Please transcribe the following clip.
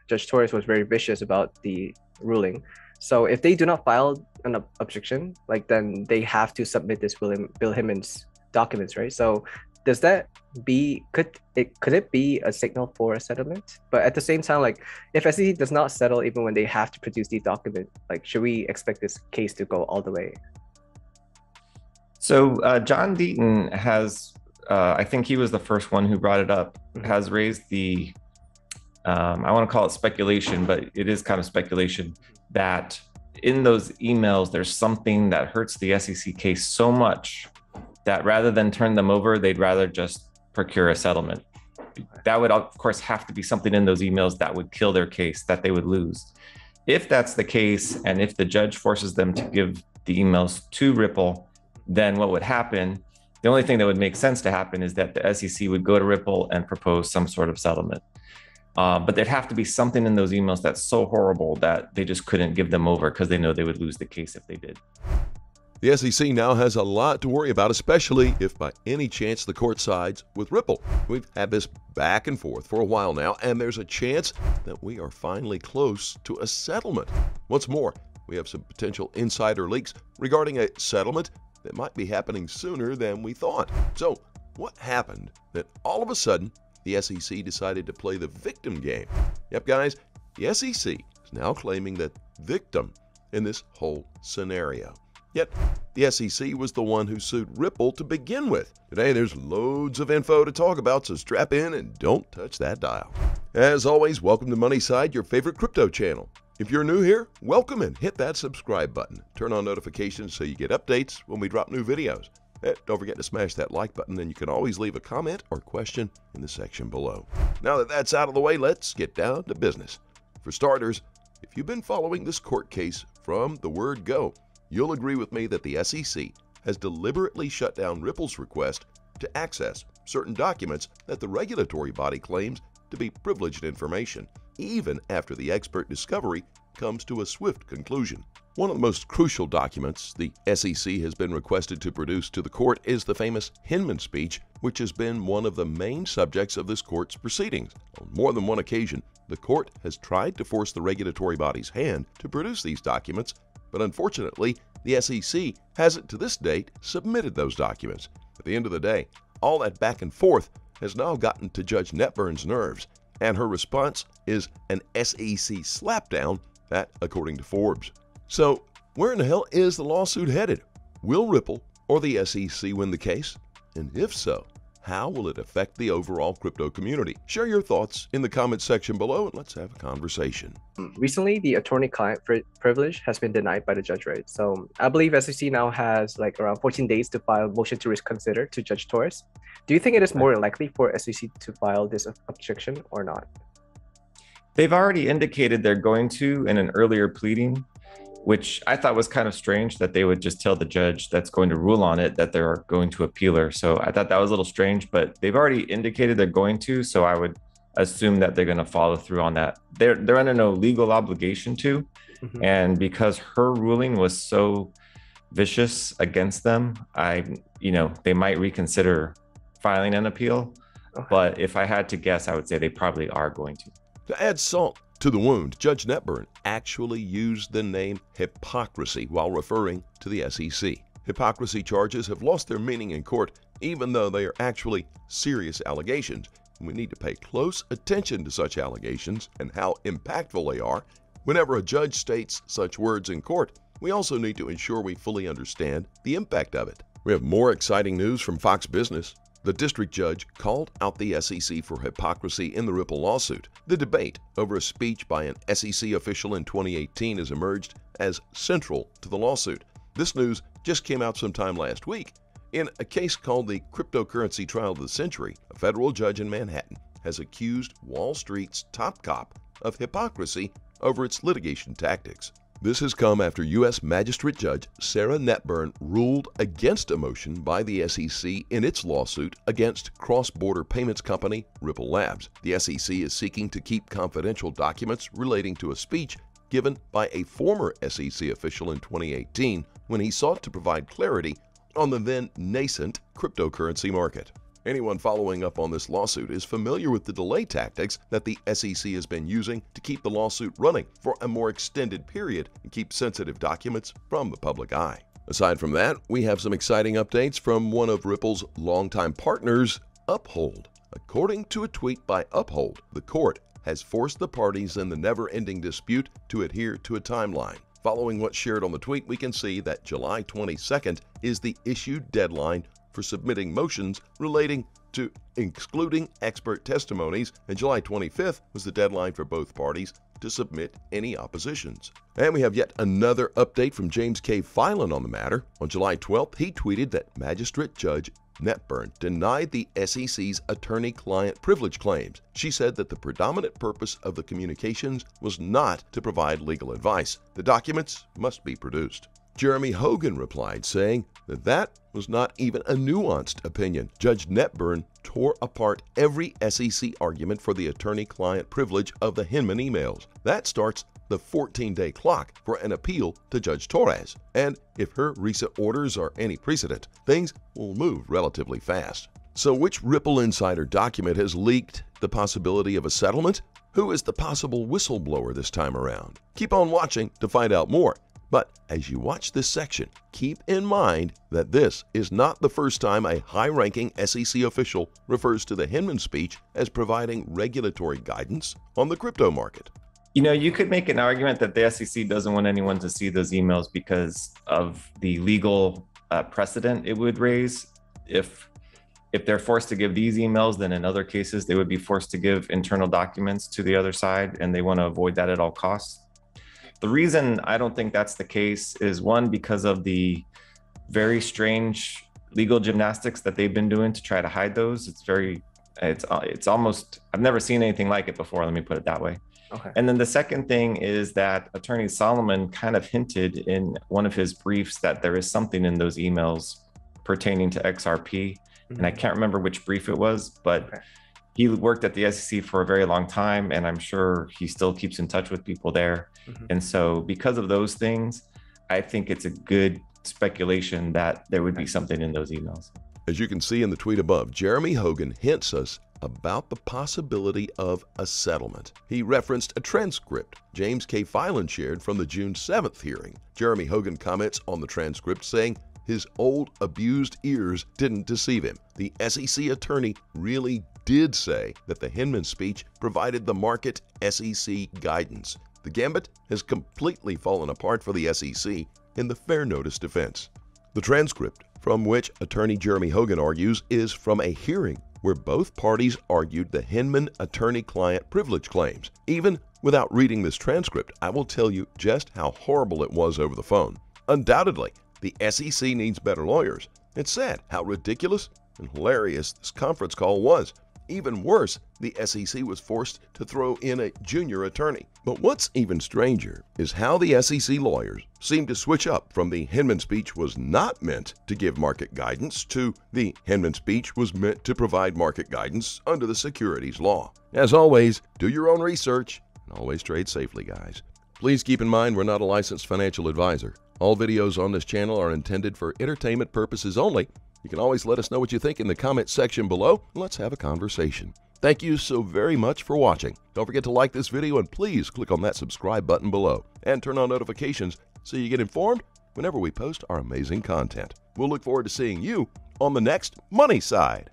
Judge Torres was very vicious about the ruling. So if they do not file an objection, like then they have to submit this Bill Himmons documents, right? So does that could it be a signal for a settlement? But at the same time, like if SEC does not settle even when they have to produce the document, like should we expect this case to go all the way? So John Deaton has, I think he was the first one who brought it up, has raised the, I want to call it speculation, but it is kind of speculation, that in those emails, there's something that hurts the SEC case so much that rather than turn them over, they'd rather just procure a settlement. That would, of course, have to be something in those emails that would kill their case, that they would lose. If that's the case, and if the judge forces them to give the emails to Ripple, then what would happen, the only thing that would make sense to happen is that the SEC would go to Ripple and propose some sort of settlement. But there'd have to be something in those emails that's so horrible that they just couldn't give them over because they know they would lose the case if they did. The SEC now has a lot to worry about, especially if by any chance the court sides with Ripple. We've had this back and forth for a while now, and there's a chance that we are finally close to a settlement. What's more, we have some potential insider leaks regarding a settlement that might be happening sooner than we thought. So, what happened that all of a sudden the SEC decided to play the victim game? Yep, guys, the SEC is now claiming that victim in this whole scenario. Yet, the SEC was the one who sued Ripple to begin with. Today, there's loads of info to talk about, so strap in and don't touch that dial. As always, welcome to Moneyside, your favorite crypto channel. If you're new here, welcome and hit that subscribe button. Turn on notifications so you get updates when we drop new videos. Don't forget to smash that like button, and you can always leave a comment or question in the section below. Now that that's out of the way, let's get down to business. For starters, if you've been following this court case from the word go, you'll agree with me that the SEC has deliberately shut down Ripple's request to access certain documents that the regulatory body claims to be privileged information, even after the expert discovery comes to a swift conclusion. One of the most crucial documents the SEC has been requested to produce to the court is the famous Hinman speech, which has been one of the main subjects of this court's proceedings. On more than one occasion, the court has tried to force the regulatory body's hand to produce these documents, but unfortunately, the SEC hasn't to this date submitted those documents. At the end of the day, all that back and forth has now gotten to Judge Netburn's nerves, and her response is an SEC slapdown, that according to Forbes. So, where in the hell is the lawsuit headed? Will Ripple or the SEC win the case? And if so, how will it affect the overall crypto community? Share your thoughts in the comments section below and let's have a conversation. Recently, the attorney-client privilege has been denied by the judge, right? So I believe SEC now has like around 14 days to file a motion to reconsider to Judge Torres. Do you think it is more likely for SEC to file this objection or not? They've already indicated they're going to in an earlier pleading, which I thought was kind of strange that they would just tell the judge that's going to rule on it that they're going to appeal her. So I thought that was a little strange, but they've already indicated they're going to, so I would assume that they're going to follow through on that. They're under no legal obligation to, and because her ruling was so vicious against them, they might reconsider filing an appeal. But if I had to guess, I would say they probably are going to. To add salt to the wound, Judge Netburn actually used the name hypocrisy while referring to the SEC. Hypocrisy charges have lost their meaning in court, even though they are actually serious allegations. We need to pay close attention to such allegations and how impactful they are. Whenever a judge states such words in court, we also need to ensure we fully understand the impact of it. We have more exciting news from Fox Business. The district judge called out the SEC for hypocrisy in the Ripple lawsuit. The debate over a speech by an SEC official in 2018 has emerged as central to the lawsuit. This news just came out sometime last week. In a case called the Cryptocurrency Trial of the Century, a federal judge in Manhattan has accused Wall Street's top cop of hypocrisy over its litigation tactics. This has come after U.S. Magistrate Judge Sarah Netburn ruled against a motion by the SEC in its lawsuit against cross-border payments company Ripple Labs. The SEC is seeking to keep confidential documents relating to a speech given by a former SEC official in 2018 when he sought to provide clarity on the then nascent cryptocurrency market. Anyone following up on this lawsuit is familiar with the delay tactics that the SEC has been using to keep the lawsuit running for a more extended period and keep sensitive documents from the public eye. Aside from that, we have some exciting updates from one of Ripple's longtime partners, Uphold. According to a tweet by Uphold, the court has forced the parties in the never-ending dispute to adhere to a timeline. Following what's shared on the tweet, we can see that July 22nd is the issued deadline for submitting motions relating to excluding expert testimonies, and July 25th was the deadline for both parties to submit any oppositions. And we have yet another update from James K. Filan on the matter. On July 12th, he tweeted that Magistrate Judge Netburn denied the SEC's attorney-client privilege claims. She said that the predominant purpose of the communications was not to provide legal advice. The documents must be produced. Jeremy Hogan replied, saying that that was not even a nuanced opinion. Judge Netburn tore apart every SEC argument for the attorney-client privilege of the Hinman emails. That starts the 14-day clock for an appeal to Judge Torres. And if her recent orders are any precedent, things will move relatively fast. So which Ripple Insider document has leaked the possibility of a settlement? Who is the possible whistleblower this time around? Keep on watching to find out more. But as you watch this section, keep in mind that this is not the first time a high-ranking SEC official refers to the Hinman speech as providing regulatory guidance on the crypto market. You know, you could make an argument that the SEC doesn't want anyone to see those emails because of the legal precedent it would raise. If they're forced to give these emails, then in other cases, they would be forced to give internal documents to the other side, and they want to avoid that at all costs. The reason I don't think that's the case is, one, because of the very strange legal gymnastics that they've been doing to try to hide those. It's almost, I've never seen anything like it before, let me put it that way. Okay. And then the second thing is that Attorney Solomon kind of hinted in one of his briefs that there is something in those emails pertaining to XRP. And I can't remember which brief it was, but he worked at the SEC for a very long time, and I'm sure he still keeps in touch with people there. And so because of those things, I think it's a good speculation that there would be something in those emails. As you can see in the tweet above, Jeremy Hogan hints us about the possibility of a settlement. He referenced a transcript James K. Filan shared from the June 7th hearing. Jeremy Hogan comments on the transcript saying his old abused ears didn't deceive him. The SEC attorney really did say that the Hinman speech provided the market SEC guidance. The gambit has completely fallen apart for the SEC in the fair notice defense. The transcript, from which attorney Jeremy Hogan argues, is from a hearing where both parties argued the Hinman attorney-client privilege claims. Even without reading this transcript, I will tell you just how horrible it was over the phone. Undoubtedly, the SEC needs better lawyers. It's sad how ridiculous and hilarious this conference call was. Even worse, the SEC was forced to throw in a junior attorney. But what's even stranger is how the SEC lawyers seem to switch up from the Hinman speech was not meant to give market guidance to the Hinman speech was meant to provide market guidance under the securities law. As always, do your own research and always trade safely, guys. Please keep in mind we're not a licensed financial advisor. All videos on this channel are intended for entertainment purposes only. You can always let us know what you think in the comment section below. Let's have a conversation. Thank you so very much for watching. Don't forget to like this video and please click on that subscribe button below and turn on notifications so you get informed whenever we post our amazing content. We'll look forward to seeing you on the next Money Side.